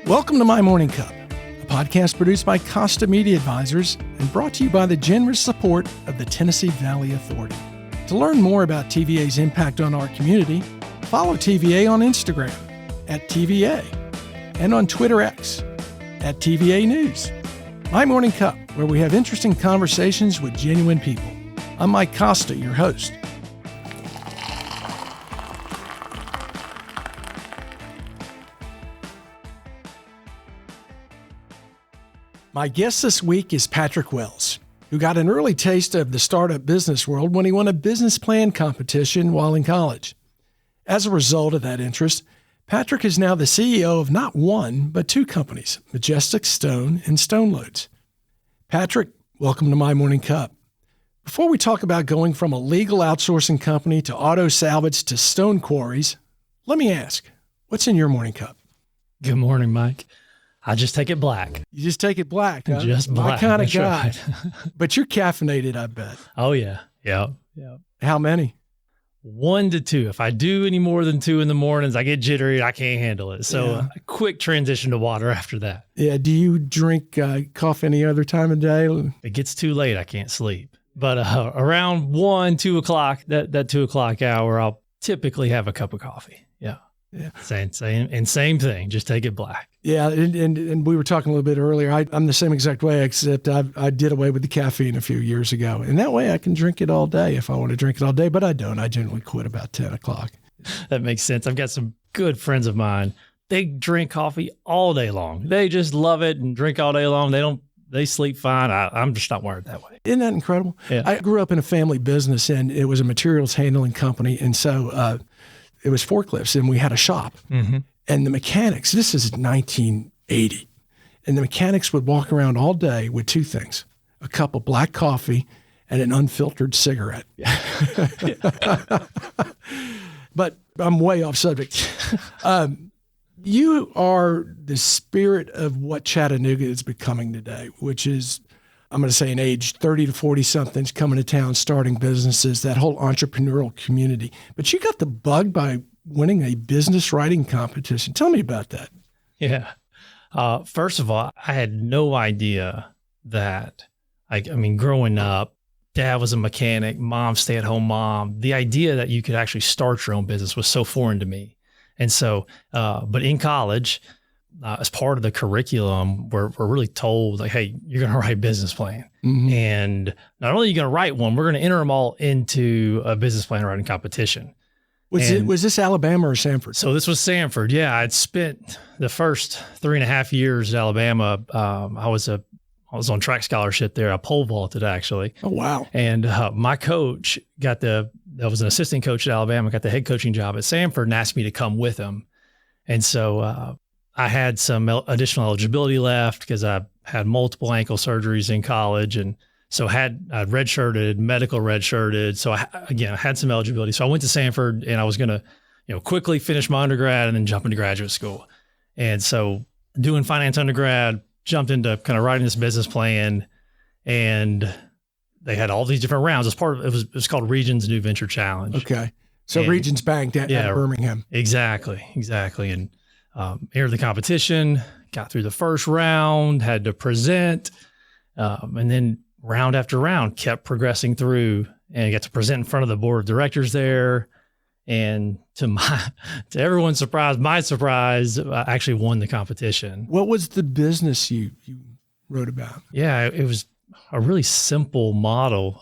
Welcome to My Morning Cup, a podcast produced by Costa Media Advisors and brought to you by the generous support of the Tennessee Valley Authority. To learn more about TVA's impact on our community, follow TVA on Instagram at TVA and on Twitter X at TVA News. My Morning Cup, where we have interesting conversations with genuine people. I'm Mike Costa, your host. My guest this week is Patrick Wells, who got an early taste of the startup business world when he won a business plan competition while in college. As a result of that interest, Patrick is now the CEO of not one, but two companies, Majestic Stone and Stone Loads. Patrick, welcome to My Morning Cup. Before we talk about going from a legal outsourcing company to auto salvage to stone quarries, let me ask, what's in your morning cup? Good morning, Mike. I just take it black. You just take it black, huh? Just black. My kind of guy. Right. But you're caffeinated, I bet. Oh, yeah. Yeah. How many? 1 to 2. If I do any more than 2 in the mornings, I get jittery. I can't handle it. So a quick transition to water after that. Yeah. Do you drink coffee any other time of day? If it gets too late, I can't sleep. But around 1, 2 o'clock, that 2 o'clock hour, I'll typically have a cup of coffee. Yeah. Same thing. Just take it black. Yeah. And we were talking a little bit earlier. I'm the same exact way, except I did away with the caffeine a few years ago. And that way I can drink it all day if I want to drink it all day, but I don't. I generally quit about 10 o'clock. That makes sense. I've got some good friends of mine. They drink coffee all day long. They just love it and drink all day long. They sleep fine. I'm just not wired that way. Isn't that incredible? Yeah. I grew up in a family business and it was a materials handling company. And so, it was forklifts and we had a shop and the mechanics, this is 1980. And the mechanics would walk around all day with two things, a cup of black coffee and an unfiltered cigarette. But I'm way off subject. You are the spirit of what Chattanooga is becoming today, which is, I'm going to say an age 30 to 40 somethings coming to town, starting businesses, that whole entrepreneurial community. But you got the bug by winning a business writing competition. Tell me about that. Yeah. First of all, I had no idea that, growing up, dad was a mechanic, mom, stay-at-home mom. The idea that you could actually start your own business was so foreign to me. And so, but in college, as part of the curriculum, we're really told, like, hey, you're going to write a business plan. And not only are you going to write one, we're going to enter them all into a business plan writing competition. Was this Alabama or Samford? So this was Samford. Yeah, I'd spent the first 3.5 years at Alabama. I was on track scholarship there. I pole vaulted, actually. Oh, wow. And my coach that was an assistant coach at Alabama, got the head coaching job at Samford and asked me to come with him. And so I had some additional eligibility left because I had multiple ankle surgeries in college. And so I'd redshirted, medical redshirted. So I had some eligibility. So I went to Samford and I was going to, quickly finish my undergrad and then jump into graduate school. And so doing finance undergrad, jumped into kind of writing this business plan, and they had all these different rounds. As part of it was called Regions New Venture Challenge. Okay. So Regions Bank at Birmingham. Exactly. And entered the competition, got through the first round, had to present, and then round after round kept progressing through and got to present in front of the board of directors there. And to everyone's surprise, my surprise, I actually won the competition. What was the business you wrote about? Yeah, it was a really simple model.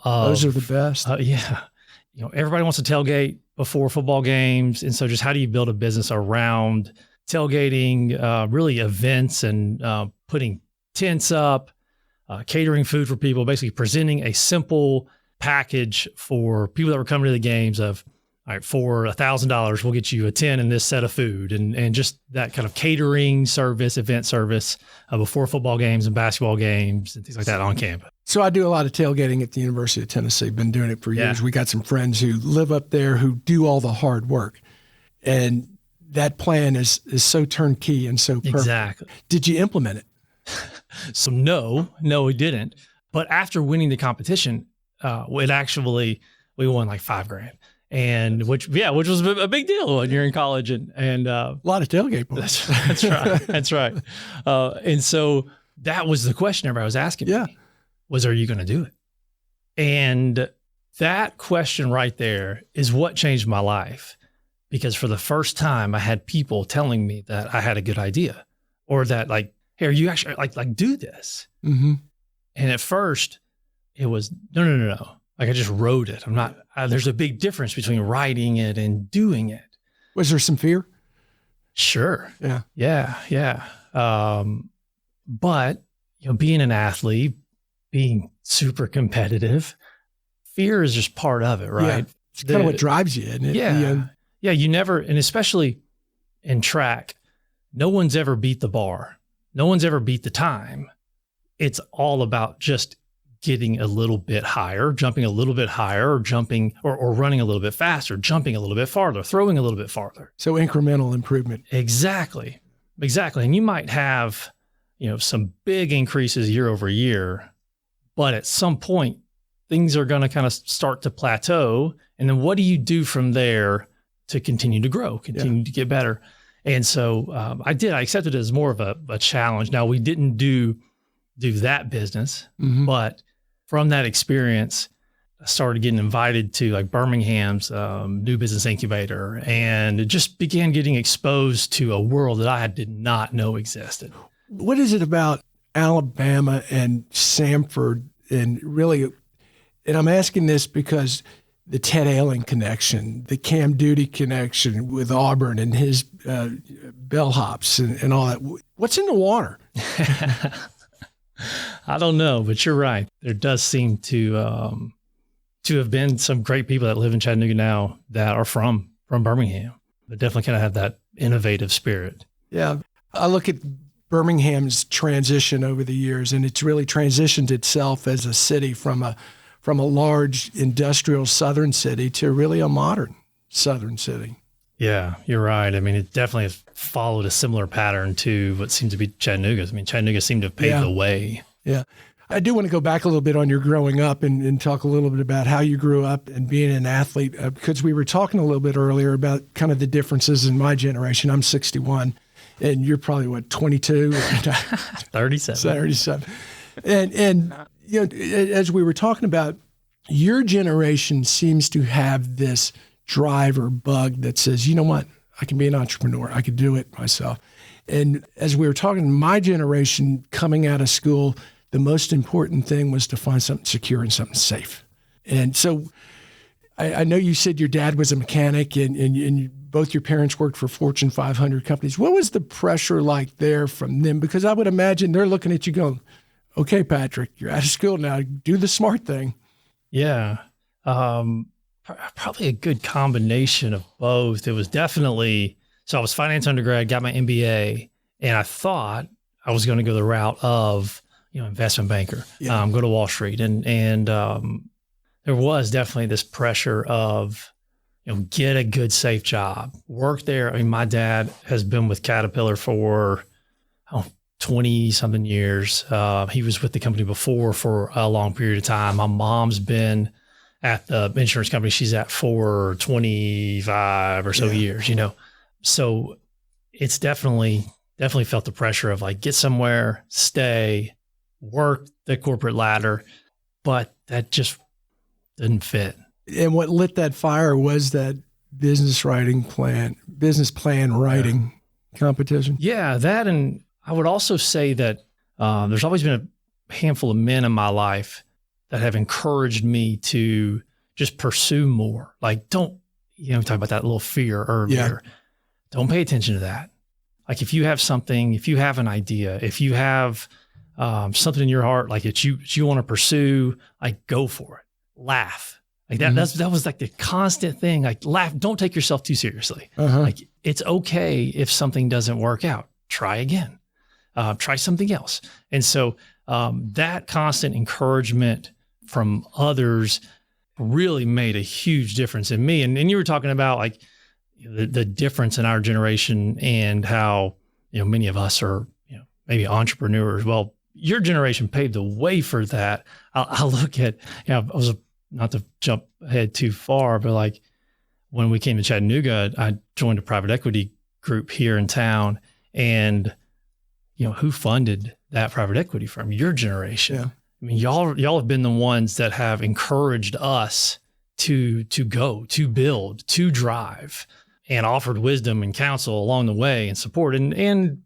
Those are the best. Everybody wants to tailgate before football games. And so just how do you build a business around tailgating, really events and putting tents up, catering food for people, basically presenting a simple package for people that were coming to the games of, all right, for $1,000, we'll get you a tent and this set of food, and just that kind of catering service, event service before football games and basketball games and things like that on campus. So I do a lot of tailgating at the University of Tennessee. Been doing it for years. We got some friends who live up there who do all the hard work, and that plan is so turnkey and so perfect. Exactly. Did you implement it? So no, we didn't. But after winning the competition, we won like $5,000. And which was a big deal when you're in college and a lot of tailgate points. That's right. That's right. And so that was the question everybody was asking me was, are you going to do it? And that question right there is what changed my life, because for the first time I had people telling me that I had a good idea, or that like, hey, are you actually like do this? Mm-hmm. And at first it was, no. Like I just wrote it. I'm not, there's a big difference between writing it and doing it. Was there some fear? Sure. Yeah. But being an athlete, being super competitive, fear is just part of it, right? Yeah. It's kind of what drives you, isn't it? Yeah. You never, and especially in track, no one's ever beat the bar. No one's ever beat the time. It's all about just getting a little bit higher, jumping a little bit higher, or jumping or running a little bit faster, jumping a little bit farther, throwing a little bit farther. So incremental improvement. Exactly. And you might have, some big increases year over year, but at some point things are going to kind of start to plateau. And then what do you do from there to continue to grow, continue to get better? And so I accepted it as more of a challenge. Now we didn't do that business, but from that experience, I started getting invited to like Birmingham's new business incubator, and it just began getting exposed to a world that I did not know existed. What is it about Alabama and Samford and really, and I'm asking this because the Ted Ailing connection, the Cam Duty connection with Auburn and his bellhops and all that. What's in the water? I don't know, but you're right. There does seem to have been some great people that live in Chattanooga now that are from Birmingham, but definitely kind of have that innovative spirit. Yeah. I look at Birmingham's transition over the years, and it's really transitioned itself as a city from a large industrial southern city to really a modern southern city. Yeah, you're right. I mean, it definitely has followed a similar pattern to what seems to be Chattanooga. I mean, Chattanooga seemed to have paved the way. Yeah. I do want to go back a little bit on your growing up and talk a little bit about how you grew up and being an athlete, because we were talking a little bit earlier about kind of the differences in my generation. I'm 61, and you're probably, 22? 37. 37. And as we were talking about, your generation seems to have this drive or bug that says, you know what, I can be an entrepreneur. I could do it myself. And as we were talking, my generation coming out of school, the most important thing was to find something secure and something safe. And so I know you said your dad was a mechanic and both your parents worked for Fortune 500 companies. What was the pressure like there from them? Because I would imagine they're looking at you going, okay, Patrick, you're out of school now. Do the smart thing. Yeah. Probably a good combination of both. It was definitely, so I was finance undergrad, got my MBA, and I thought I was going to go the route of, investment banker, go to Wall Street. And there was definitely this pressure of, get a good, safe job, work there. I mean, my dad has been with Caterpillar for 20 something years. He was with the company before for a long period of time. My mom's been at the insurance company she's at for 25 or so years, So it's definitely felt the pressure of like, get somewhere, stay, work the corporate ladder, but that just didn't fit. And what lit that fire was that business plan writing competition. Yeah, that. And I would also say that there's always been a handful of men in my life that have encouraged me to just pursue more. Like, don't, talk about that little fear earlier. Yeah. Don't pay attention to that. Like, if you have something, if you have an idea, if you have something in your heart, like that you want to pursue, like, go for it. Laugh. Like that. Mm-hmm. That was like the constant thing. Like, laugh. Don't take yourself too seriously. Uh-huh. Like, it's okay if something doesn't work out. Try again. Try something else. And so that constant encouragement from others really made a huge difference in me. And you were talking about like the difference in our generation and how, many of us are, maybe entrepreneurs. Well, your generation paved the way for that. I look at, I was not to jump ahead too far, but like when we came to Chattanooga, I joined a private equity group here in town, and who funded that private equity firm? Your generation. Yeah. I mean, y'all have been the ones that have encouraged us to go, to build, to drive, and offered wisdom and counsel along the way and support and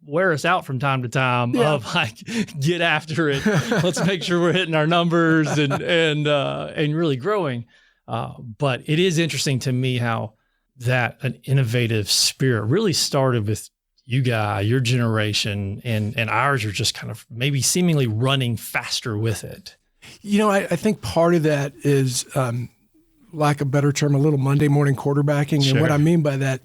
wear us out from time to time of like, get after it. Let's make sure we're hitting our numbers and really growing. But it is interesting to me how that an innovative spirit really started with you guys, your generation, and ours are just kind of maybe seemingly running faster with it. I think part of that is, lack of a better term, a little Monday morning quarterbacking. Sure. And what I mean by that,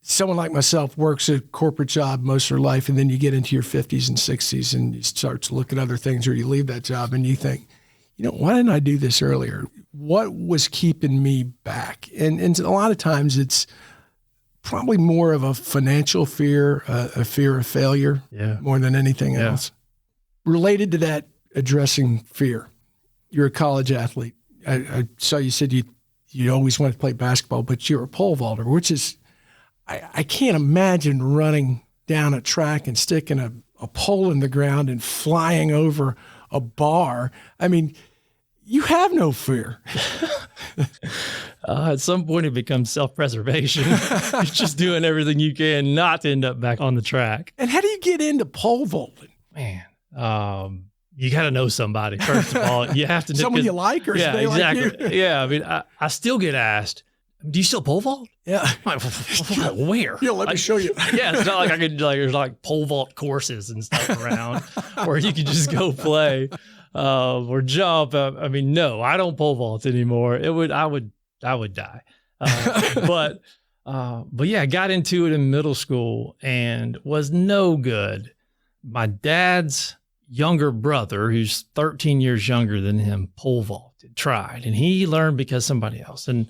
someone like myself works a corporate job most of their life, and then you get into your 50s and 60s and you start to look at other things, or you leave that job and you think, why didn't I do this earlier? What was keeping me back? And a lot of times it's probably more of a financial fear, a fear of failure, more than anything else. Related to that, addressing fear. You're a college athlete. I saw you said you always wanted to play basketball, but you're a pole vaulter, which is, I can't imagine running down a track and sticking a pole in the ground and flying over a bar. I mean, you have no fear. At some point, it becomes self-preservation. You're just doing everything you can not to end up back on the track. And how do you get into pole vaulting? Man, you got to know somebody, first of all. You have to know someone you like, or exactly. Like you? Yeah, I mean, I still get asked, do you still pole vault? Yeah. I'm like, where? Let me show you. Yeah, it's not like I could, there's like pole vault courses and stuff around where you could just go play or jump. I mean, no, I don't pole vault anymore. I would die. But yeah, I got into it in middle school and was no good. My dad's younger brother, who's 13 years younger than him, pole vaulted, tried, and he learned because somebody else. And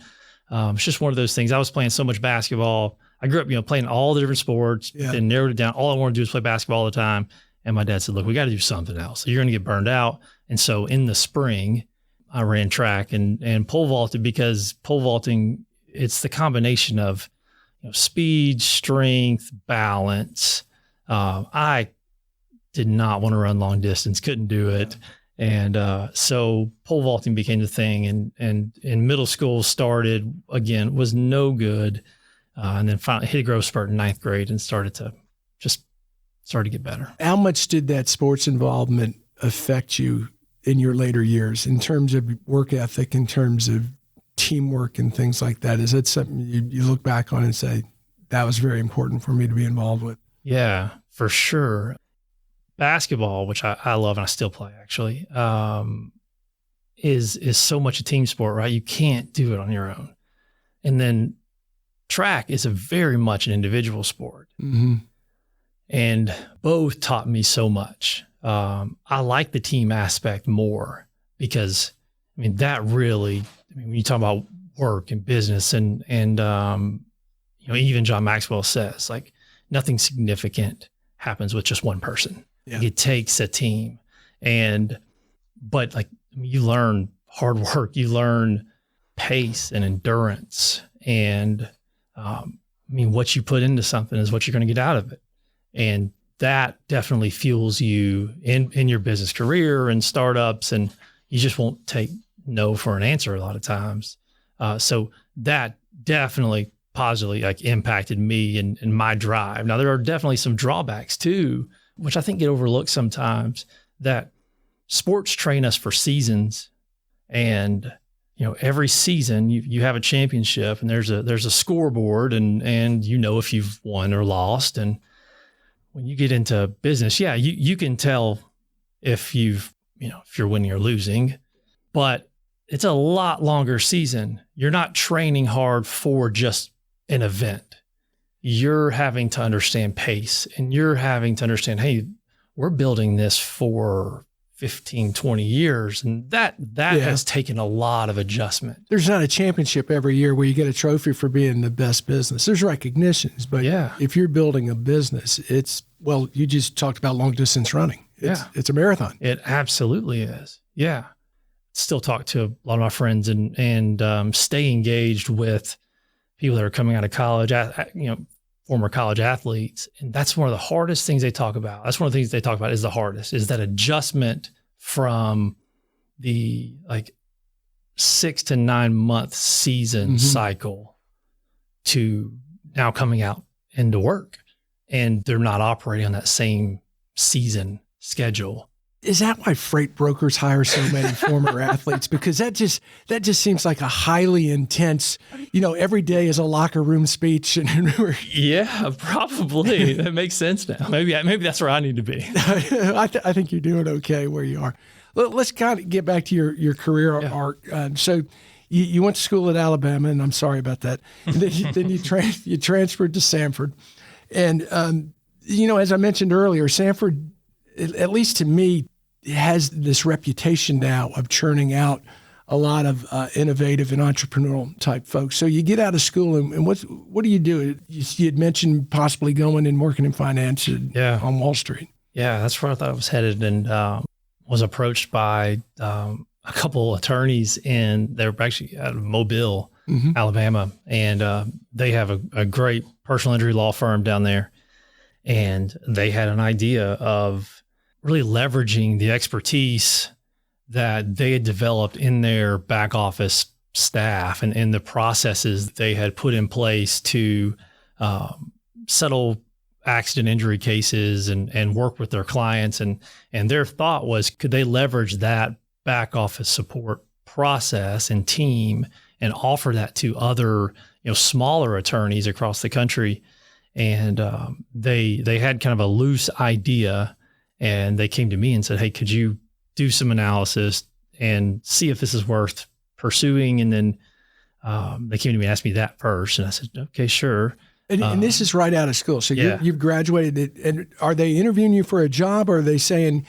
it's just one of those things. I was playing so much basketball. I grew up, playing all the different sports, and narrowed it down. All I wanted to do was play basketball all the time. And my dad said, look, we got to do something else. You're going to get burned out. And so in the spring, I ran track and pole vaulted, because pole vaulting, it's the combination of speed, strength, balance. I did not want to run long distance, couldn't do it. And so pole vaulting became the thing. And in middle school started, again, was no good. And then finally hit a growth spurt in 9th grade and started to get better. How much did that sports involvement affect you in your later years in terms of work ethic, in terms of teamwork and things like that? Is that something you look back on and say, that was very important for me to be involved with? Yeah, for sure. Basketball, which I love and I still play actually, is so much a team sport, right? You can't do it on your own. And then track is a very much an individual sport. Mm-hmm. And both taught me so much. I like the team aspect more because, that really, when you talk about work and business and even John Maxwell says, like, nothing significant happens with just one person. Yeah. It takes a team. But you learn hard work, you learn pace and endurance. And what you put into something is what you're going to get out of it. And that definitely fuels you in your business career and startups, and you just won't take no for an answer a lot of times. So that definitely positively impacted me and my drive. Now, there are definitely some drawbacks too, which I think get overlooked sometimes, that sports train us for seasons. And, every season you have a championship and there's a scoreboard and if you've won or lost. And when you get into business, you can tell if if you're winning or losing, but it's a lot longer season. You're not training hard for just an event. You're having to understand pace, and you're having to understand, hey, we're building this for 15, 20 years. And that has taken a lot of adjustment. There's not a championship every year where you get a trophy for being the best business. There's recognitions, but if you're building a business, you just talked about long distance running. It's a marathon. It absolutely is. Yeah. Still talk to a lot of my friends and stay engaged with people that are coming out of college, former college athletes. And that's one of the hardest things they talk about. That's one of the things they talk about is the hardest, is that adjustment from the 6 to 9 month season cycle to now coming out into work. And they're not operating on that same season schedule. Is that why freight brokers hire so many former athletes? Because that just seems like a highly intense, every day is a locker room speech. Yeah, probably. That makes sense now. Maybe that's where I need to be. I think you're doing okay where you are. Let's kind of get back to your career arc. So you went to school at Alabama, and I'm sorry about that. And then you transferred to Samford. And, as I mentioned earlier, Samford, at least to me, has this reputation now of churning out a lot of innovative and entrepreneurial type folks. So you get out of school, and what do you do? You had mentioned possibly going and working in finance on Wall Street. Yeah, that's where I thought I was headed, and was approached by a couple attorneys, and they're actually out of Mobile, Alabama, and they have a great personal injury law firm down there, and they had an idea of really leveraging the expertise that they had developed in their back office staff and in the processes they had put in place to settle accident injury cases and work with their clients. And their thought was, could they leverage that back office support process and team and offer that to other, smaller attorneys across the country? And they had kind of a loose idea, and they came to me and said, hey, could you do some analysis and see if this is worth pursuing? And then they came to me and asked me that first. And I said, okay, sure. And this is right out of school. So you've graduated. And are they interviewing you for a job, or are they saying,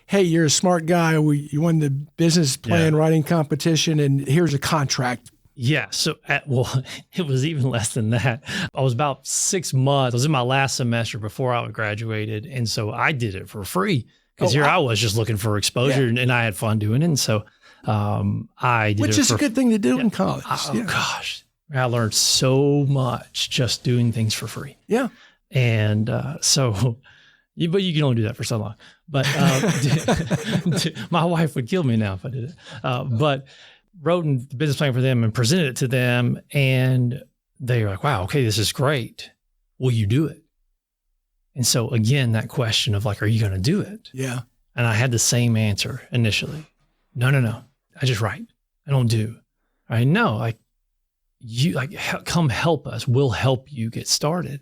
hey, you're a smart guy, you won the business plan writing competition, and here's a contract? Yeah. So, it was even less than that. I was about 6 months. I was in my last semester before I graduated. And so I did it for free because I was just looking for exposure and I had fun doing it. And so I did it. Which is a good thing to do in college. Oh, gosh. I learned so much just doing things for free. Yeah. And but you can only do that for so long. But my wife would kill me now if I did it. But wrote the business plan for them and presented it to them. And they were like, wow, okay, this is great. Will you do it? And so again, that question of are you going to do it? Yeah. And I had the same answer initially. No. I just write. I don't do. I know, you come help us. We'll help you get started.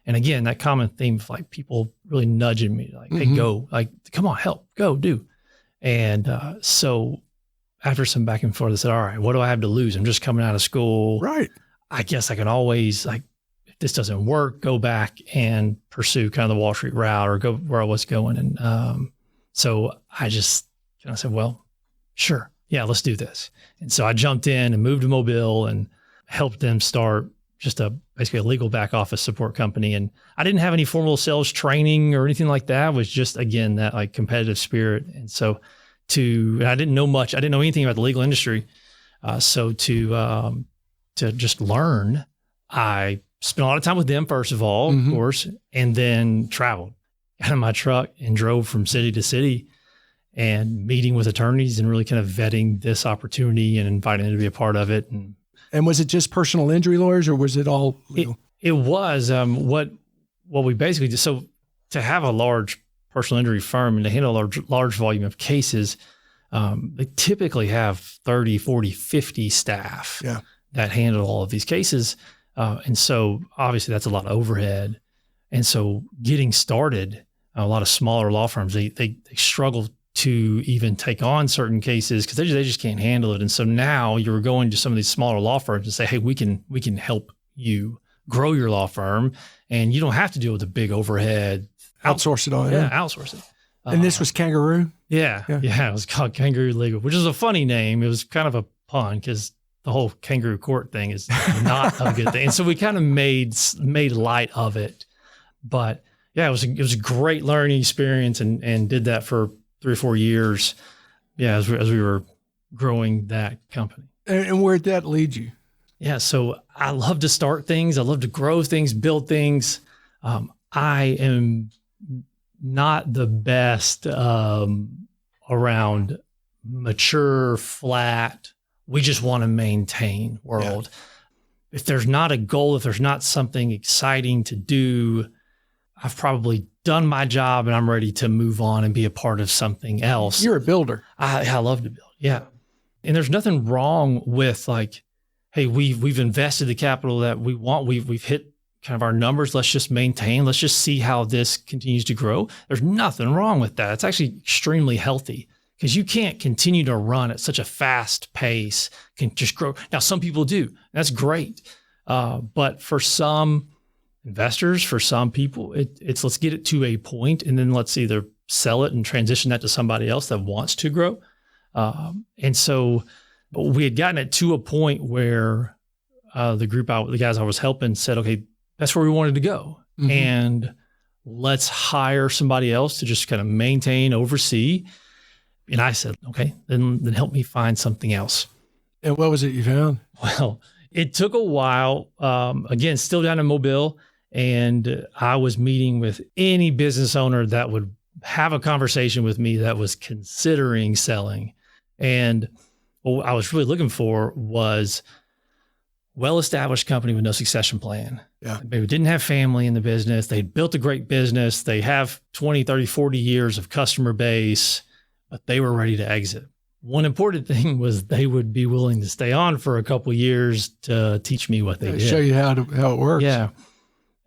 And again, that common theme of people really nudging me, hey, go, come on, help, go, do. And so after some back and forth, I said, all right, what do I have to lose? I'm just coming out of school. Right. I guess I can always, if this doesn't work, go back and pursue kind of the Wall Street route or go where I was going. And so I just kind of said, well, sure. Yeah, let's do this. And so I jumped in and moved to Mobile and helped them start just basically a legal back office support company. And I didn't have any formal sales training or anything like that. It was just, again, that competitive spirit. And so I didn't know much. I didn't know anything about the legal industry. So to just learn, I spent a lot of time with them, first of all, of course, and then traveled, got in my truck and drove from city to city and meeting with attorneys and really kind of vetting this opportunity and inviting them to be a part of it. And was it just personal injury lawyers, or was it all legal? It was what we basically did. So to have a large personal injury firm and to handle a large volume of cases, they typically have 30, 40, 50 staff that handle all of these cases. And so obviously that's a lot of overhead. And so getting started, a lot of smaller law firms, they struggle to even take on certain cases because they just can't handle it. And so now you're going to some of these smaller law firms and say, hey, we can help you grow your law firm, and you don't have to deal with the big overhead. Outsource it all. Outsource it. And this was Kangaroo? Yeah. It was called Kangaroo Legal, which is a funny name. It was kind of a pun because the whole kangaroo court thing is not a good thing. And so we kind of made light of it. But yeah, it was a great learning experience and did that for 3 or 4 years. Yeah, as we were growing that company. And where'd that lead you? Yeah. So I love to start things. I love to grow things, build things. I am not the best around mature, flat, we just want to maintain world. Yeah. If there's not a goal, if there's not something exciting to do, I've probably done my job and I'm ready to move on and be a part of something else. You're a builder. I love to build. Yeah. And there's nothing wrong with like, hey, we've invested the capital that we want. We've hit kind of our numbers. Let's just maintain. Let's just see how this continues to grow. There's nothing wrong with that. It's actually extremely healthy because you can't continue to run at such a fast pace, can just grow. Now, some people do. That's great. But for some investors, for some people, it's let's get it to a point and then let's either sell it and transition that to somebody else that wants to grow. And so we had gotten it to a point where the guys I was helping said, okay, that's where we wanted to go. Mm-hmm. And let's hire somebody else to just kind of maintain, oversee. And I said, okay, then help me find something else. And what was it you found? Well, it took a while. Again, still down in Mobile. And I was meeting with any business owner that would have a conversation with me that was considering selling. And what I was really looking for was well-established company with no succession plan. Yeah. They didn't have family in the business. They built a great business. They have 20, 30, 40 years of customer base, but they were ready to exit. One important thing was they would be willing to stay on for a couple of years to teach me what they did. Show you how it works. Yeah.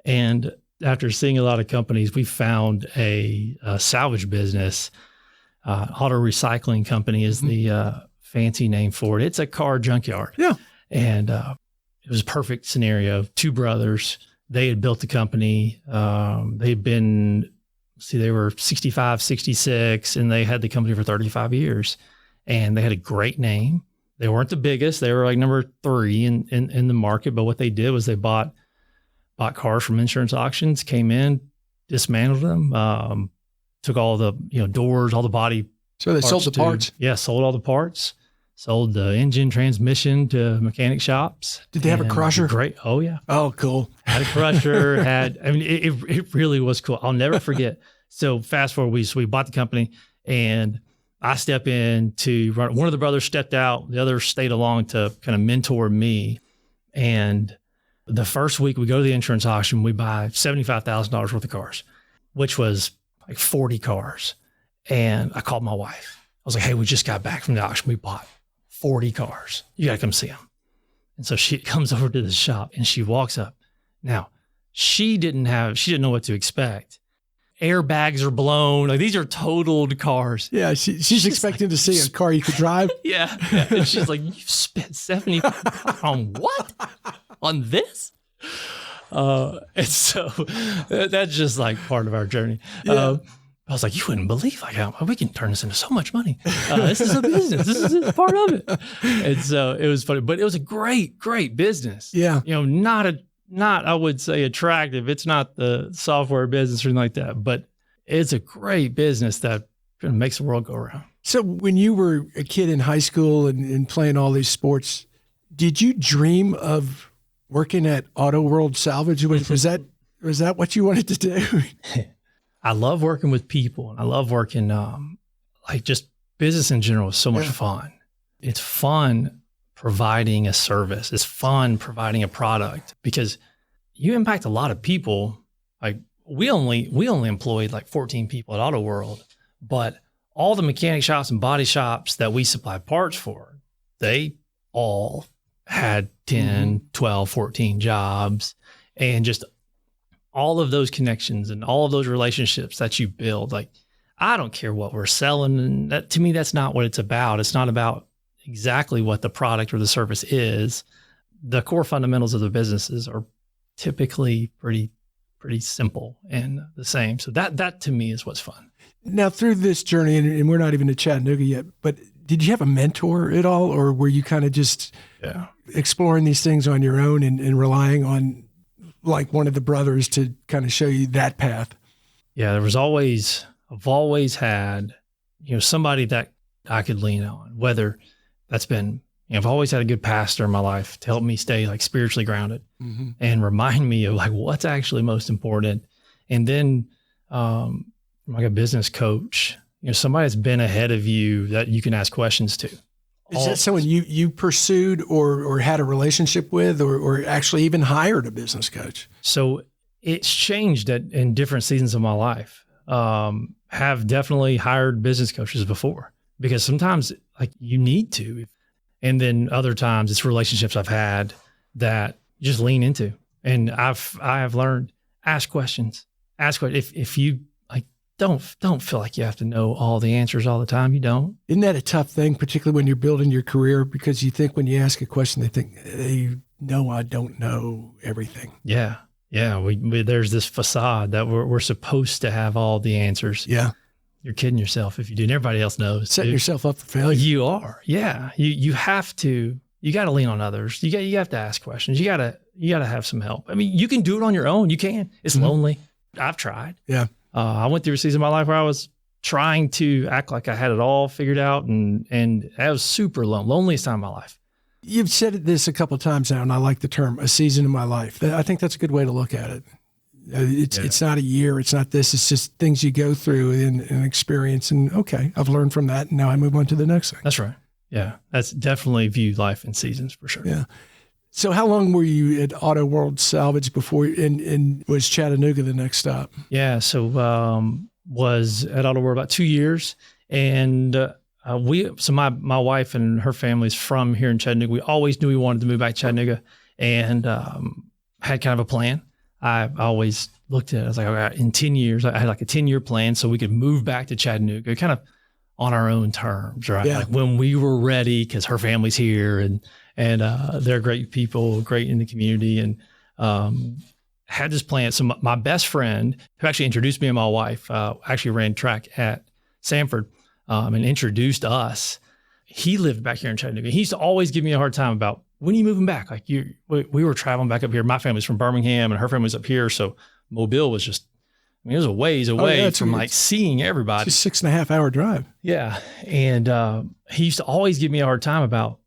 And after seeing a lot of companies, we found a salvage business. Auto recycling company is the fancy name for it. It's a car junkyard. Yeah. And it was a perfect scenario. Two brothers, they had built the company. They were 65, 66, and they had the company for 35 years. And they had a great name. They weren't the biggest. They were like number 3 in the market. But what they did was they bought cars from insurance auctions, came in, dismantled them, took all the doors, all the body. So they sold the parts? Yeah, sold all the parts. Sold the engine, transmission to mechanic shops. Did they have a crusher? Great. Oh, yeah. Oh, cool. Had a crusher. It really was cool. I'll never forget. So fast forward, we bought the company and I step in to run. One of the brothers stepped out. The other stayed along to kind of mentor me. And the first week we go to the insurance auction, we buy $75,000 worth of cars, which was like 40 cars. And I called my wife. I was like, hey, we just got back from the auction. We bought 40 cars. You got to come see them. And so she comes over to the shop and she walks up. Now, she didn't know what to expect. Airbags are blown. Like these are totaled cars. Yeah, she's expecting to see a car you could drive. Yeah. And she's like, you've spent $70 on what? On this? And so that's just like part of our journey. Yeah. I was like, you wouldn't believe we can turn this into so much money. This is a business. This is part of it. And so it was funny, but it was a great, great business. Yeah. Not I would say attractive. It's not the software business or anything like that, but it's a great business that kind of makes the world go around. So when you were a kid in high school and playing all these sports, did you dream of working at Auto World Salvage? Was that what you wanted to do? I love working with people and I love working, just business in general is so much fun. It's fun providing a service. It's fun providing a product because you impact a lot of people. Like we only employed like 14 people at Auto World, but all the mechanic shops and body shops that we supply parts for, they all had 10, 12, 14 jobs and just all of those connections and all of those relationships that you build. Like, I don't care what we're selling. And that, to me, that's not what it's about. It's not about exactly what the product or the service is. The core fundamentals of the businesses are typically pretty simple and the same. So that to me is what's fun. Now through this journey, and we're not even to Chattanooga yet, but did you have a mentor at all? Or were you kind of just exploring these things on your own and relying on like one of the brothers to kind of show you that path? Yeah, I've always had, somebody that I could lean on, whether that's been I've always had a good pastor in my life to help me stay like spiritually grounded and remind me of like what's actually most important. And then like a business coach, somebody that's been ahead of you that you can ask questions to. Is that someone you pursued or had a relationship with or actually even hired a business coach? So it's changed in different seasons of my life. Have definitely hired business coaches before because sometimes like you need to. And then other times it's relationships I've had that you just lean into. And I have learned, ask questions. If you like, don't feel like you have to know all the answers all the time. You don't. Isn't that a tough thing, particularly when you're building your career? Because you think when you ask a question, they think, hey, no, I don't know everything. Yeah. Yeah. We there's this facade that we're supposed to have all the answers. Yeah. You're kidding yourself if you do. And everybody else knows. Setting yourself up for failure. You are. Yeah. You have to, you got to lean on others. You have to ask questions. You got to have some help. I mean, you can do it on your own. You can. It's lonely. I've tried. Yeah. I went through a season of my life where I was trying to act like I had it all figured out. And I was super loneliest time of my life. You've said this a couple of times now, and I like the term, a season of my life. I think that's a good way to look at it. It's not a year. It's not this. It's just things you go through and experience. And okay, I've learned from that. And now I move on to the next thing. That's right. Yeah. That's definitely view life in seasons for sure. Yeah. So how long were you at Auto World Salvage before, and was Chattanooga the next stop? Yeah. So, was at Auto World about 2 years. And, my wife and her family's from here in Chattanooga. We always knew we wanted to move back to Chattanooga and, had kind of a plan. I always looked at it. I was like, all right, in 10 years, I had like a 10-year plan so we could move back to Chattanooga kind of on our own terms, right? Yeah. Like when we were ready, because her family's here and they're great people, great in the community, and had this plan. So my best friend, who actually introduced me and my wife, actually ran track at Sanford and introduced us. He lived back here in Chattanooga. He used to always give me a hard time about, when are you moving back? Like we were traveling back up here. My family's from Birmingham and her family's up here. So Mobile was just, it was a ways away from like seeing everybody. It's a 6.5 hour drive. Yeah. And he used to always give me a hard time about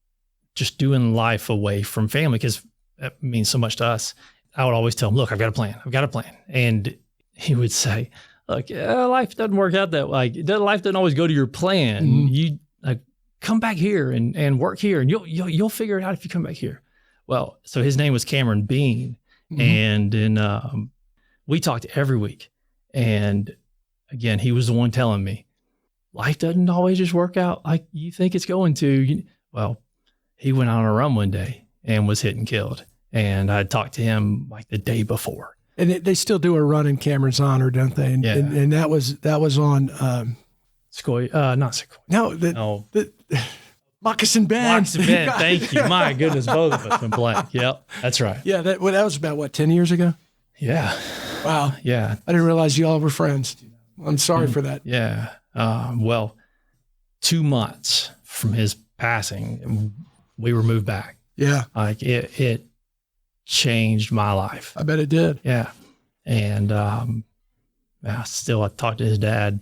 just doing life away from family because that means so much to us. I would always tell him, look, I've got a plan. And he would say, look, life doesn't work out that way. Life doesn't always go to your plan. Mm-hmm. You come back here and work here, and you'll figure it out if you come back here. Well, so his name was Cameron Bean, and then we talked every week. And again, he was the one telling me, life doesn't always just work out like you think it's going to. Well, he went on a run one day and was hit and killed. And I talked to him like the day before. And they still do a run in Cameron's honor, don't they? And, yeah. and that was on Sequoia, not Sequoia. No, the Moccasin Bend. Moccasin Bend, thank you. My goodness, both of us went blank. Yep, that's right. Yeah, that was about, 10 years ago? Yeah. Wow. Yeah. I didn't realize you all were friends. I'm sorry for that. Yeah. Well, 2 months from his passing, we were moved back. Yeah. Like it changed my life. I bet it did. Yeah. And I talked to his dad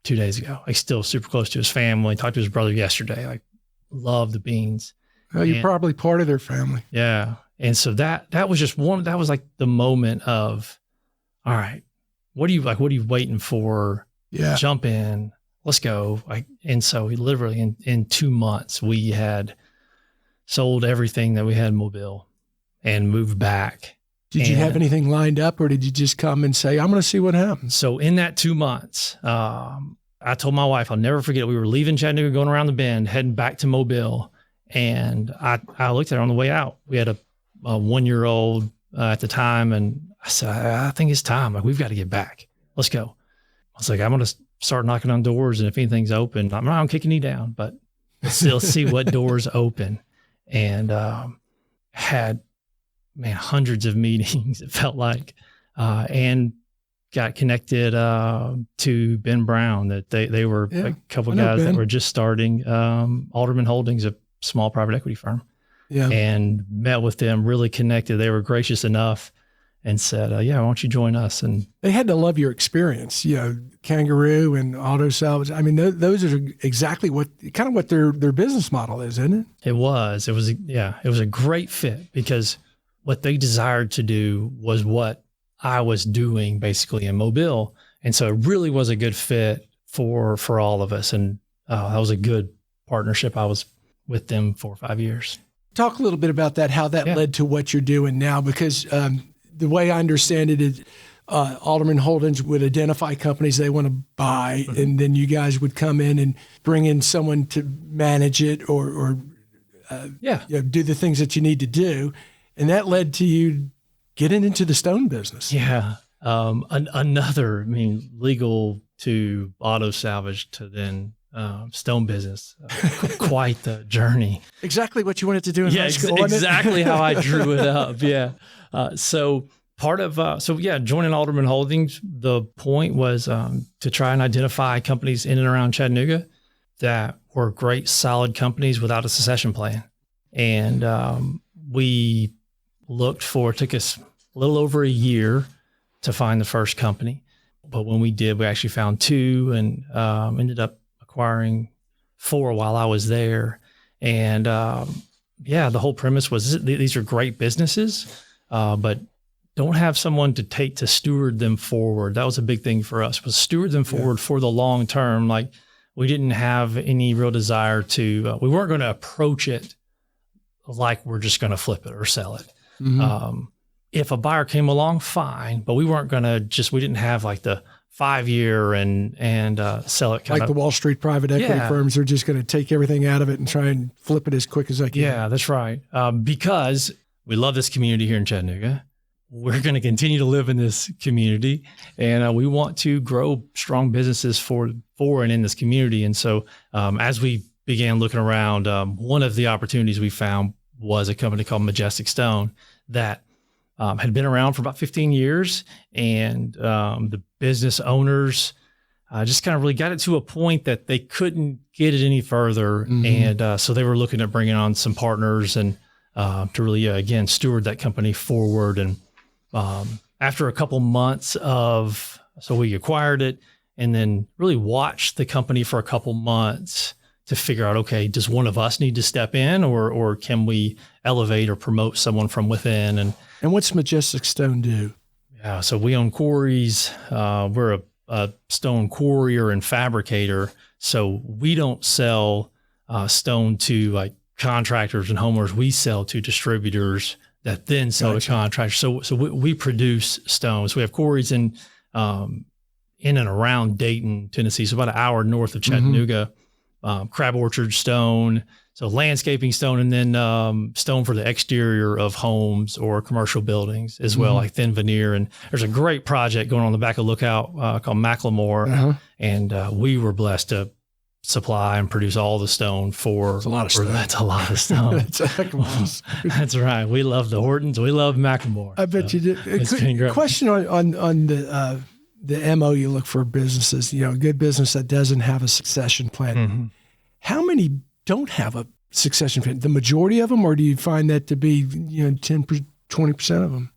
2 days ago. Like still super close to his family. Talked to his brother yesterday. Like love the Beans. Well, you're probably part of their family. Yeah. And so that was just that was like the moment of, all right, what are you waiting for? Yeah. Jump in, let's go. And so he literally in 2 months, we had sold everything that we had in Mobile and moved back. Did you have anything lined up, or did you just come and say, I'm going to see what happens? So in that 2 months, I told my wife, I'll never forget, we were leaving Chattanooga, going around the bend, heading back to Mobile. And I looked at her on the way out. We had a 1-year-old at the time. And I said, I think it's time. Like, we've got to get back. Let's go. I was like, I'm going to start knocking on doors. And if anything's open, I'm not going to kick any down, but let's still see what doors open. And had, hundreds of meetings, it felt like, and got connected to Ben Brown, that they were a couple of guys that were just starting Alderman Holdings, a small private equity firm, and met with them, really connected. They were gracious enough and said, "Yeah, why don't you join us?" And they had to love your experience, Kangaroo and auto salvage. I mean, those are exactly what their business model is, isn't it? It was a great fit because what they desired to do was what I was doing basically in Mobile. And so it really was a good fit for all of us. And that was a good partnership. I was with them 4 or 5 years. Talk a little bit about that, how that led to what you're doing now, because the way I understand it is Alderman Holdings would identify companies they want to buy, and then you guys would come in and bring in someone to manage it or do the things that you need to do. And that led to you getting into the stone business. Yeah. Legal to auto salvage to then stone business. Quite the journey. Exactly what you wanted to do in high school. Exactly how I drew it up. Yeah. So joining Alderman Holdings, the point was to try and identify companies in and around Chattanooga that were great, solid companies without a succession plan. And it took us a little over a year to find the first company. But when we did, we actually found 2 and ended up acquiring 4 while I was there. And the whole premise was these are great businesses, but don't have someone to steward them forward. That was a big thing for us, was steward them forward for the long term. Like, we didn't have any real desire to, we weren't going to approach it like we're just going to flip it or sell it. Mm-hmm. If a buyer came along, fine, but we weren't going to we didn't have like the 5-year and sell it like the Wall Street private equity firms are just going to take everything out of it and try and flip it as quick as they can. Yeah, that's right. Because we love this community here in Chattanooga. We're going to continue to live in this community, and we want to grow strong businesses for and in this community. And so as we began looking around, one of the opportunities we found was a company called Majestic Stone that had been around for about 15 years. And the business owners just kind of really got it to a point that they couldn't get it any further. Mm-hmm. And so they were looking at bringing on some partners and to really, again, steward that company forward. And after a couple months so we acquired it and then really watched the company for a couple months to figure out, okay, does one of us need to step in or can we elevate or promote someone from within? And what's Majestic Stone do? Yeah, so we own quarries. We're a stone quarrier and fabricator. So we don't sell stone to like contractors and homeowners. We sell to distributors that then sell to contractors. So we produce stones. We have quarries in and around Dayton, Tennessee. So about an hour north of Chattanooga. Crab orchard stone, so landscaping stone, and then stone for the exterior of homes or commercial buildings as well, like thin veneer. And there's a great project going on the back of Lookout called Macklemore, and we were blessed to supply and produce all the stone for. That's a lot of stone. That's a lot of stone. That's a heck of a lot. That's right. We love the Hortons. We love Macklemore. I bet you did. It's been great. Question on the MO you look for businesses, a good business that doesn't have a succession plan. Mm-hmm. How many don't have a succession plan? The majority of them, or do you find that to be 10, 20% of them?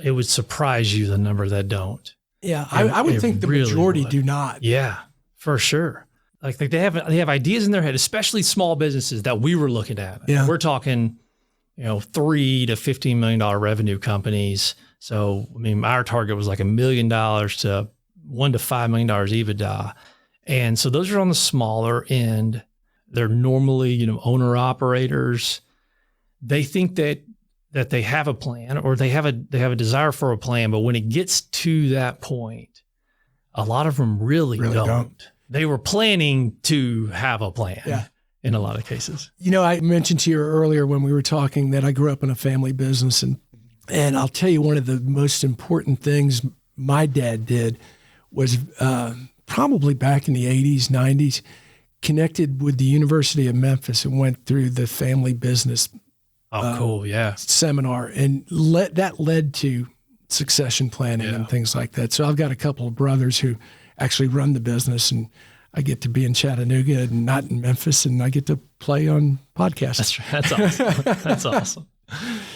It would surprise you the number that don't. Yeah, I would think the really majority do not. Yeah, for sure. Like they have ideas in their head, especially small businesses that we were looking at. Yeah. We're talking, $3 to $15 million revenue companies. So, our target was like $1 million to $1 to $5 million EBITDA. And so those are on the smaller end. They're normally, owner operators. They think that they have a plan or they have a desire for a plan. But when it gets to that point, a lot of them really don't. They were planning to have a plan in a lot of cases. I mentioned to you earlier when we were talking that I grew up in a family business, and I'll tell you, one of the most important things my dad did was probably back in the 80s, 90s, connected with the University of Memphis and went through the family business seminar. And that led to succession planning and things like that. So I've got a couple of brothers who actually run the business, and I get to be in Chattanooga and not in Memphis, and I get to play on podcasts. That's awesome. That's awesome.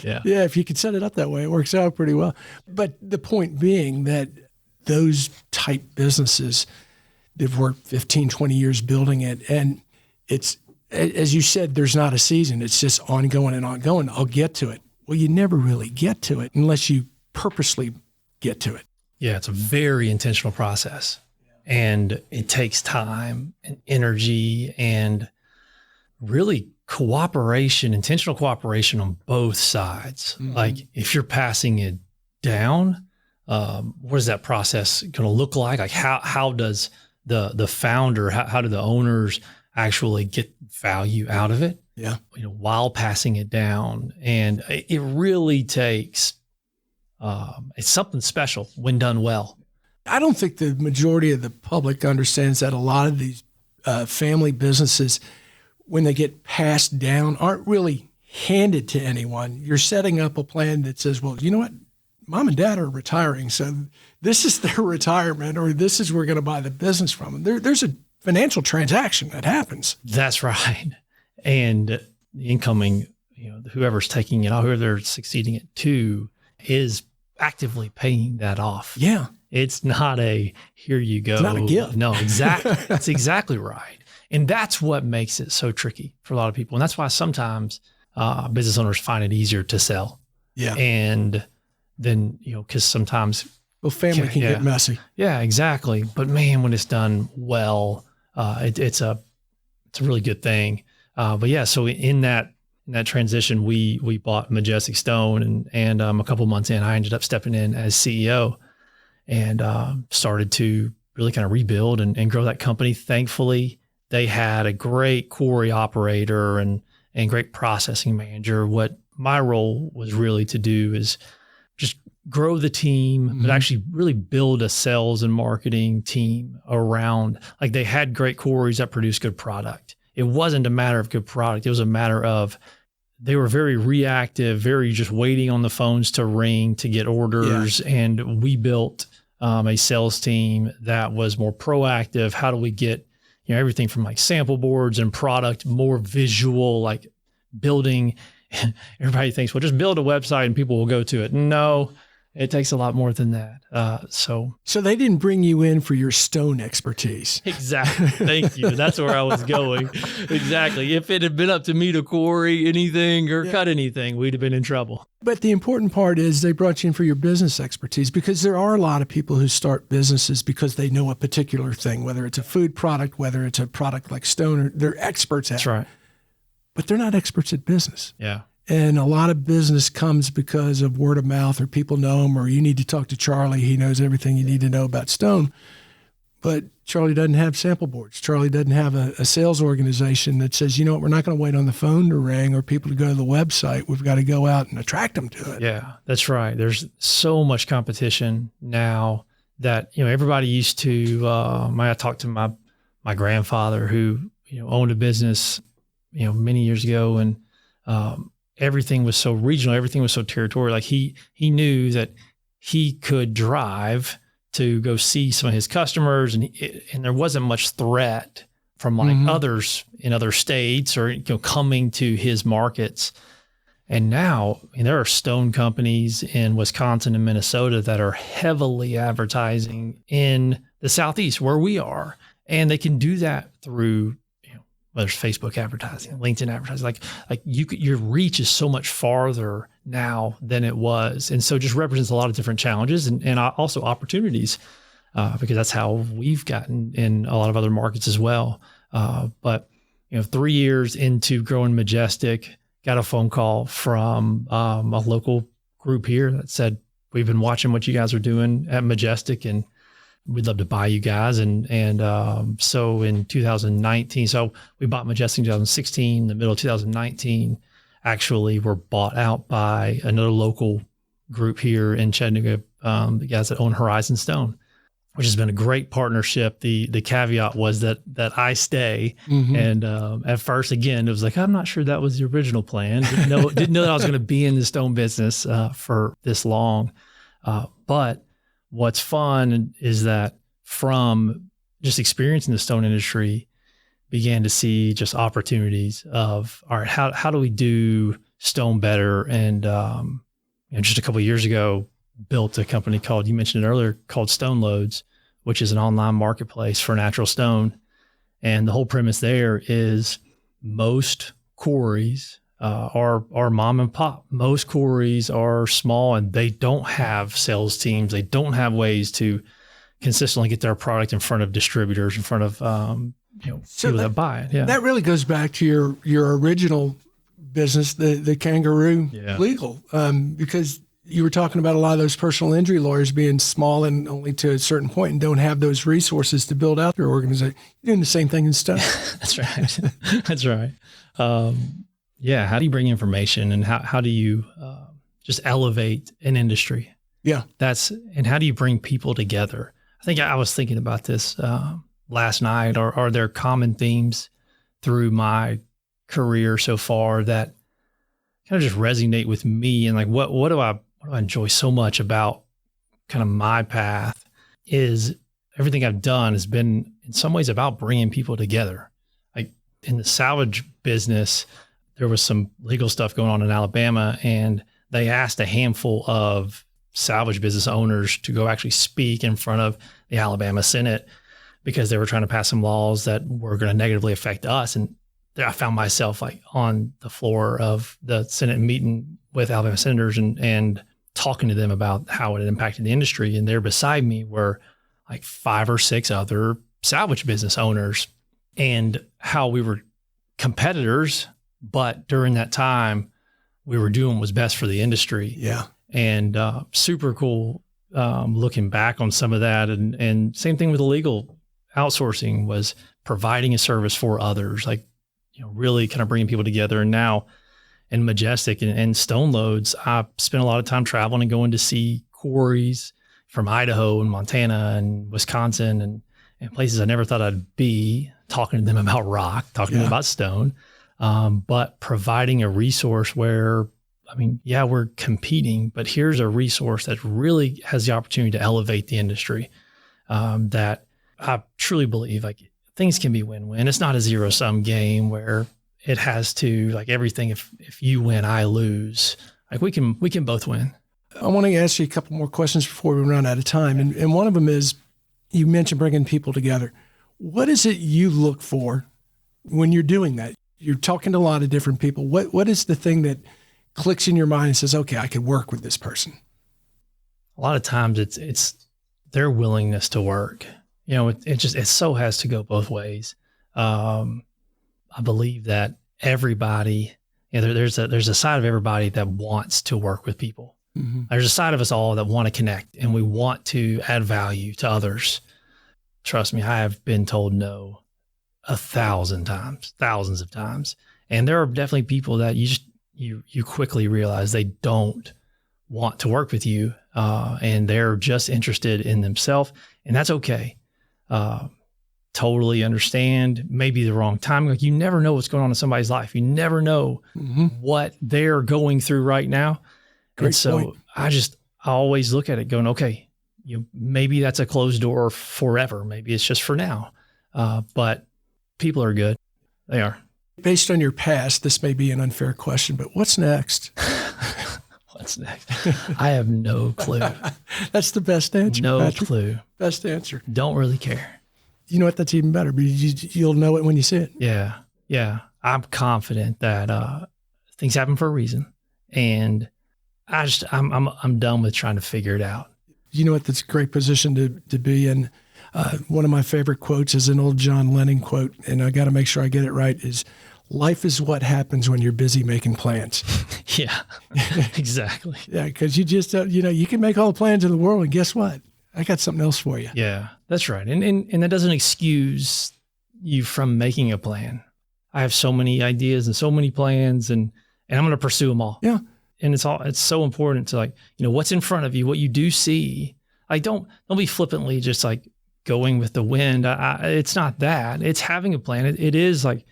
Yeah. Yeah, if you could set it up that way, it works out pretty well. But the point being that those type businesses, they've worked 15, 20 years building it. And it's, as you said, there's not a season. It's just ongoing and ongoing. I'll get to it. Well, you never really get to it unless you purposely get to it. Yeah, it's a very intentional process. And it takes time and energy and really cooperation, intentional cooperation on both sides. Mm-hmm. Like if you're passing it down, what is that process going to look like? Like how does the founder, how do the owners actually get value out of it? Yeah. While passing it down. And it really takes, it's something special when done well. I don't think the majority of the public understands that a lot of these family businesses, when they get passed down, aren't really handed to anyone. You're setting up a plan that says, well, you know what? Mom and dad are retiring, so this is their retirement, or this is where we're going to buy the business from them. There's a financial transaction that happens. That's right. And the incoming, whoever's taking it, whoever they're succeeding it to, is actively paying that off. Yeah. It's not a, here you go. It's not a gift. No, exactly. That's exactly right. And that's what makes it so tricky for a lot of people. And that's why sometimes business owners find it easier to sell. Yeah. And then, because sometimes. Well, family can get messy. Yeah, exactly. But man, when it's done well, it's a really good thing. But yeah, so in that transition, we bought Majestic Stone, and a couple months in, I ended up stepping in as CEO and started to really kind of rebuild and grow that company. Thankfully, they had a great quarry operator and great processing manager. What my role was really to do is just grow the team, mm-hmm. but actually really build a sales and marketing team around, like they had great quarries that produced good product. It wasn't a matter of good product. It was a matter of they were very reactive, very just waiting on the phones to ring to get orders. Yeah. And we built a sales team that was more proactive. How do we get, everything from like sample boards and product, more visual, like building. Everybody thinks, well, just build a website and people will go to it. No, it takes a lot more than that. So they didn't bring you in for your stone expertise. Exactly. Thank you. That's where I was going. Exactly. If it had been up to me to quarry anything or cut anything, we'd have been in trouble. But the important part is they brought you in for your business expertise, because there are a lot of people who start businesses because they know a particular thing, whether it's a food product, whether it's a product like stone, they're experts at it. That's right. But they're not experts at business. Yeah. And a lot of business comes because of word of mouth, or people know him, or you need to talk to Charlie. He knows everything you need to know about stone. But Charlie doesn't have sample boards. Charlie doesn't have a sales organization that says, we're not going to wait on the phone to ring or people to go to the website. We've got to go out and attract them to it. Yeah, that's right. There's so much competition now that, everybody used to, I talked to my grandfather who, owned a business, many years ago, and, everything was so regional. Everything was so territorial. Like he knew that he could drive to go see some of his customers, and there wasn't much threat from like mm-hmm. others in other states or coming to his markets. And now there are stone companies in Wisconsin and Minnesota that are heavily advertising in the Southeast where we are, and they can do that through whether it's Facebook advertising, LinkedIn advertising, like your reach is so much farther now than it was. And so it just represents a lot of different challenges and also opportunities, because that's how we've gotten in a lot of other markets as well. But 3 years into growing Majestic, got a phone call from a local group here that said, we've been watching what you guys are doing at Majestic, and we'd love to buy you guys. And so in 2019, so we bought Majestic in 2016, in the middle of 2019, actually were bought out by another local group here in Chattanooga, the guys that own Horizon Stone, which has been a great partnership. The caveat was that I stay. Mm-hmm. And at first, again, it was like, I'm not sure that was the original plan. Didn't know that I was going to be in the stone business for this long. But what's fun is that from just experiencing the stone industry, began to see just opportunities of, all right, how do we do stone better. And, just a couple of years ago, built a company called, you mentioned it earlier, called Stone Loads, which is an online marketplace for natural stone. And the whole premise there is most quarries are mom and pop. Most quarries are small and they don't have sales teams. They don't have ways to consistently get their product in front of distributors, in front of people that buy it. Yeah, that really goes back to your original business, the Kangaroo Legal, because you were talking about a lot of those personal injury lawyers being small and only to a certain point and don't have those resources to build out their organization. You're doing the same thing in stone. That's right. That's right. How do you bring information and how do you just elevate an industry? Yeah. And how do you bring people together? I think I was thinking about this last night. Are there common themes through my career so far that kind of just resonate with me? And like, what do I enjoy so much about kind of my path is everything I've done has been in some ways about bringing people together. Like in the salvage business, there was some legal stuff going on in Alabama, and they asked a handful of salvage business owners to go actually speak in front of the Alabama Senate because they were trying to pass some laws that were going to negatively affect us. And I found myself like on the floor of the Senate meeting with Alabama senators and talking to them about how it had impacted the industry. And there beside me were like 5 or 6 other salvage business owners and how we were competitors, but during that time we were doing what was best for the industry. Yeah. And super cool looking back on some of that. And same thing with the legal outsourcing was providing a service for others, like, really kind of bringing people together. And now in Majestic and Stone Loads, I spent a lot of time traveling and going to see quarries from Idaho and Montana and Wisconsin and places I never thought I'd be, talking to them about rock, talking to them about stone, but providing a resource where, we're competing, but here's a resource that really has the opportunity to elevate the industry, that I truly believe like things can be win-win. It's not a zero-sum game where it has to like everything. If you win, I lose. Like we can both win. I want to ask you a couple more questions before we run out of time. And one of them is, you mentioned bringing people together. What is it you look for when you're doing that? You're talking to a lot of different people. What is the thing that clicks in your mind and says, okay, I could work with this person? A lot of times it's their willingness to work. It so has to go both ways. I believe that everybody, there's a side of everybody that wants to work with people. Mm-hmm. There's a side of us all that want to connect and we want to add value to others. Trust me, I have been told no 1,000 times, thousands of times. And there are definitely people that you quickly realize they don't want to work with you, and they're just interested in themselves, and that's okay. Totally understand. Maybe the wrong time. Like you never know what's going on in somebody's life. You never know what they're going through right now. Great and so point. I always look at it going, okay, maybe that's a closed door forever. Maybe it's just for now. But people are good. They are. Based on your past, this may be an unfair question, but what's next? What's next? I have no clue. That's the best answer. No Patrick. clue. Best answer. Don't really care. You know what? That's even better, but you'll know it when you see it. Yeah. Yeah. I'm confident that things happen for a reason. And I'm done with trying to figure it out. You know what? That's a great position to be in. One of my favorite quotes is an old John Lennon quote, and I got to make sure I get it right, is life is what happens when you're busy making plans. Yeah, exactly. Yeah, because you just, you can make all the plans in the world, and guess what? I got something else for you. Yeah, that's right. And that doesn't excuse you from making a plan. I have so many ideas and so many plans, and I'm going to pursue them all. Yeah. And it's so important to what's in front of you, what you do see. Like, don't be flippantly just like going with the wind. It's not that. It's having a plan. It is like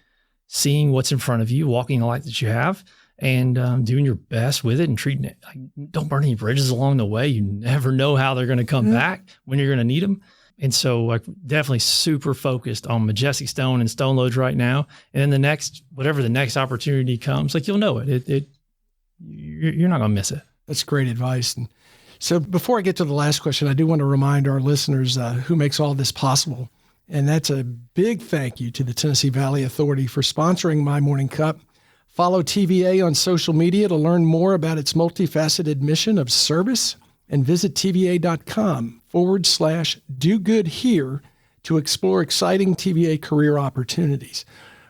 seeing what's in front of you, walking the light that you have, and doing your best with it and treating it. Like, don't burn any bridges along the way. You never know how they're going to come back, when you're going to need them. And so definitely super focused on Majestic Stone and Stone Loads right now. And then whatever the next opportunity comes, you'll know it. you're not going to miss it. That's great advice. And so before I get to the last question, I do want to remind our listeners who makes all this possible. And that's a big thank you to the Tennessee Valley Authority for sponsoring My Morning Cup. Follow TVA on social media to learn more about its multifaceted mission of service, and visit TVA.com/do-good-here to explore exciting TVA career opportunities.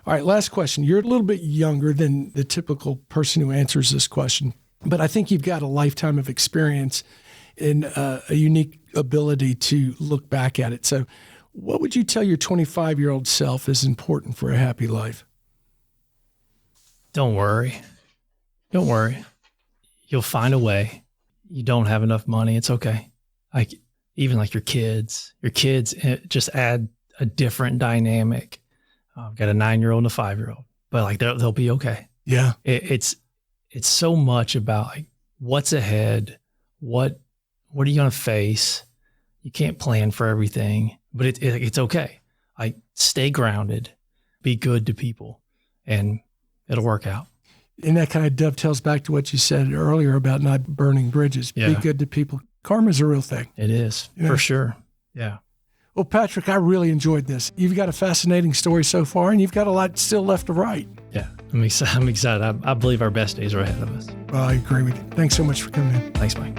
All right, last question. You're a little bit younger than the typical person who answers this question, but I think you've got a lifetime of experience and a unique ability to look back at it. So what would you tell your 25-year-old self is important for a happy life? Don't worry. Don't worry. You'll find a way. You don't have enough money. It's okay. Even your kids just add a different dynamic. I've got a 9-year-old and a 5-year-old, but they'll be okay. Yeah. It's so much about what's ahead. What are you going to face? You can't plan for everything, but it's okay. Stay grounded, be good to people, and it'll work out. And that kind of dovetails back to what you said earlier about not burning bridges. Yeah. Be good to people. Karma's a real thing. It is, for sure. Yeah. Well, Patrick, I really enjoyed this. You've got a fascinating story so far, and you've got a lot still left to write. Yeah, I'm excited. I believe our best days are ahead of us. Well, I agree with you. Thanks so much for coming in. Thanks, Mike.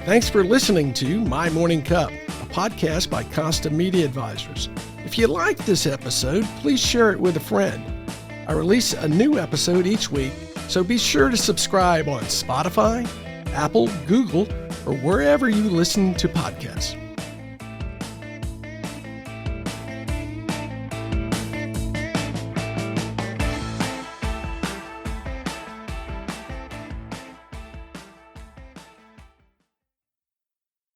Thanks for listening to My Morning Cup, a podcast by Constant Media Advisors. If you liked this episode, please share it with a friend. I release a new episode each week, so be sure to subscribe on Spotify, Apple, Google, or wherever you listen to podcasts.